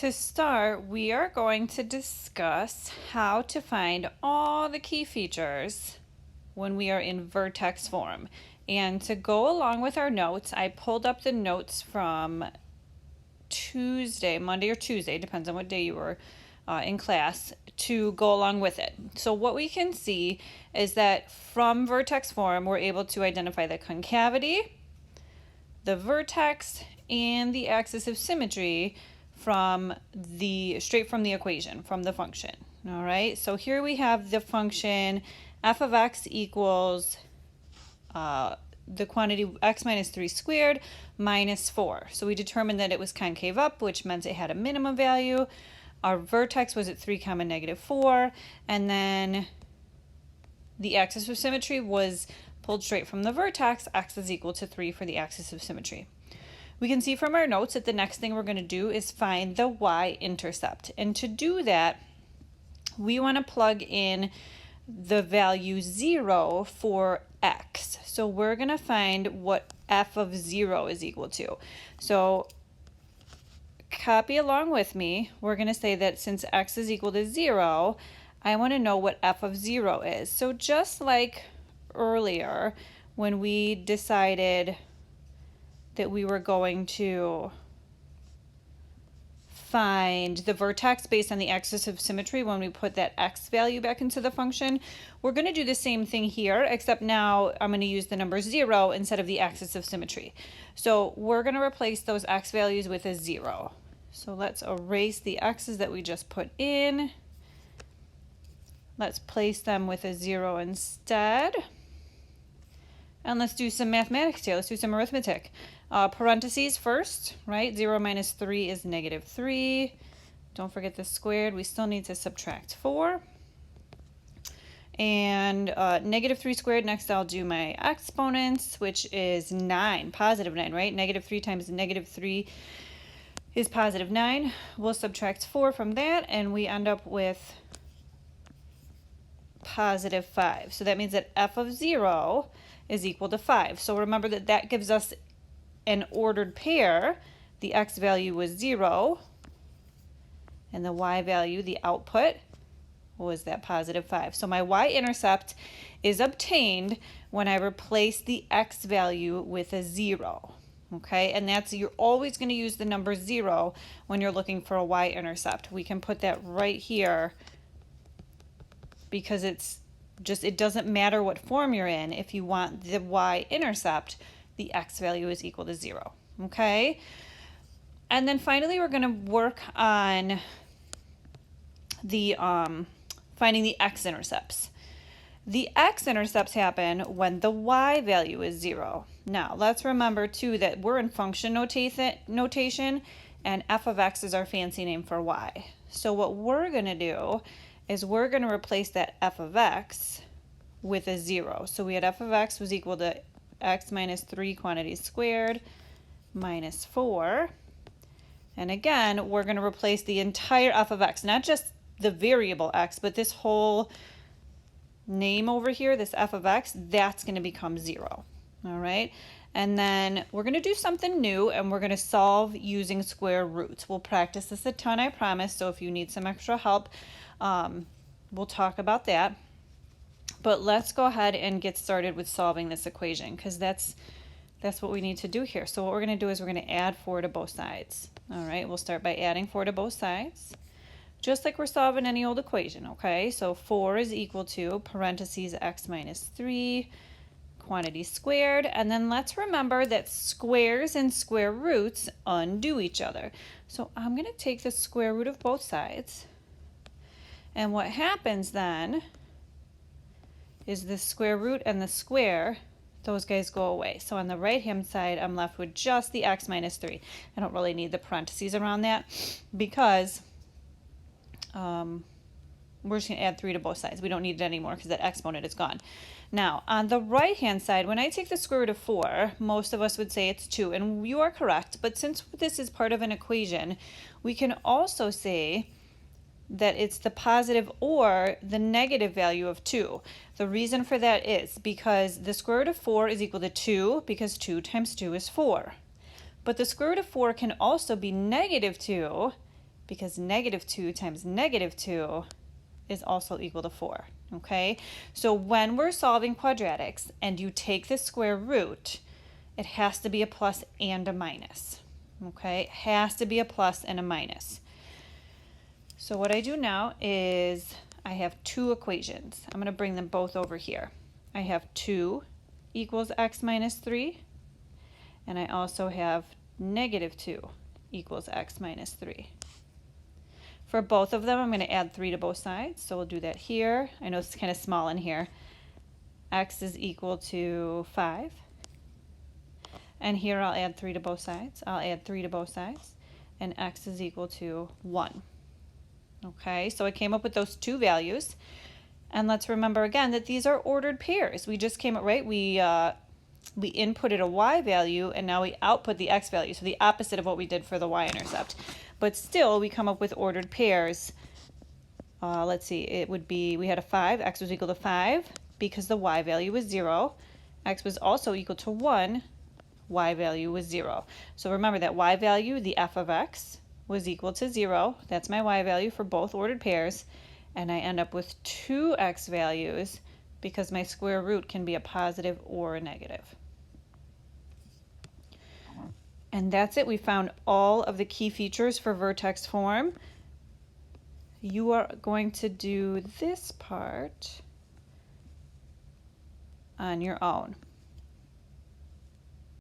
To start, we are going to discuss how to find all the key features when we are in vertex form. And to go along with our notes, I pulled up the notes from Tuesday, Monday or Tuesday, depends on what day you were in class, to go along with it. So what we can see is that from vertex form, we're able to identify the concavity, the vertex, and the axis of symmetry straight from the equation, from the function. All right, so here we have the function f of x equals the quantity x minus 3 squared minus 4. So we determined that it was concave up, which meant it had a minimum value. Our vertex was at 3, negative 4, and then the axis of symmetry was pulled straight from the vertex. X is equal to 3 for the axis of symmetry. We can see from our notes that the next thing we're going to do is find the y-intercept. And to do that, we want to plug in the value 0 for x. So we're going to find what f of 0 is equal to. So copy along with me. We're going to say that since x is equal to 0, I want to know what f of 0 is. So just like earlier when we decided that we were going to find the vertex based on the axis of symmetry when we put that x value back into the function, we're going to do the same thing here, except now I'm going to use the number 0 instead of the axis of symmetry. So we're going to replace those x values with a 0. So let's erase the x's that we just put in. Let's place them with a 0 instead. And let's do some mathematics here. Let's do some arithmetic. Parentheses first, right? 0 minus 3 is negative 3. Don't forget the squared. We still need to subtract 4. And negative 3 squared, next I'll do my exponents, which is 9, positive 9, right? Negative 3 times negative 3 is positive 9. We'll subtract 4 from that, and we end up with positive 5. So that means that f of 0 is equal to 5. So remember that that gives us an ordered pair. The x value was 0, and the y value, the output, was that positive 5. So my y-intercept is obtained when I replace the x value with a 0. Okay, and you're always going to use the number 0 when you're looking for a y-intercept. We can put that right here because it doesn't matter what form you're in. If you want the y-intercept, the x value is equal to 0. Okay? And then finally, we're going to work on the finding the x-intercepts. The x-intercepts happen when the y value is 0. Now, let's remember, too, that we're in function notation, and f of x is our fancy name for y. So what we're going to do is we're going to replace that f of x with a 0. So we had f of x was equal to x minus 3 quantities squared minus 4. And again, we're going to replace the entire f of x, not just the variable x, but this whole name over here, this f of x, that's going to become 0. All right? And then we're going to do something new, and we're going to solve using square roots. We'll practice this a ton, I promise, so if you need some extra help, we'll talk about that. But let's go ahead and get started with solving this equation, because that's what we need to do here. So what we're going to do is we're going to add 4 to both sides. All right, we'll start by adding 4 to both sides, just like we're solving any old equation, okay? So 4 is equal to parentheses x minus 3 quantity squared, and then let's remember that squares and square roots undo each other. So I'm going to take the square root of both sides, and what happens then is the square root and the square, those guys go away. So on the right hand side, I'm left with just the x minus 3. I don't really need the parentheses around that because we're just going to add 3 to both sides. We don't need it anymore because that exponent is gone. Now, on the right-hand side, when I take the square root of 4, most of us would say it's 2, and you are correct. But since this is part of an equation, we can also say that it's the positive or the negative value of 2. The reason for that is because the square root of 4 is equal to 2, because 2 times 2 is 4. But the square root of 4 can also be negative 2, because negative 2 times negative 2 is also equal to 4. Okay, so when we're solving quadratics and you take the square root, it has to be a plus and a minus. Okay, it has to be a plus and a minus. So what I do now is I have two equations. I'm going to bring them both over here. I have 2 equals x minus 3, and I also have negative 2 equals x minus 3. For both of them, I'm going to add 3 to both sides, so we'll do that here. I know it's kind of small in here. X is equal to 5. And here I'll add 3 to both sides. I'll add 3 to both sides. And x is equal to 1. Okay, so I came up with those two values. And let's remember again that these are ordered pairs. We just came up, right? We inputted a y value, and now we output the x value. So the opposite of what we did for the y-intercept. But still, we come up with ordered pairs. Let's see, it would be, we had a 5, x was equal to 5, because the y value was 0. X was also equal to 1, y value was 0. So remember that y value, the f of x, was equal to 0. That's my y value for both ordered pairs. And I end up with two x values because my square root can be a positive or a negative. And that's it. We found all of the key features for vertex form. You are going to do this part on your own.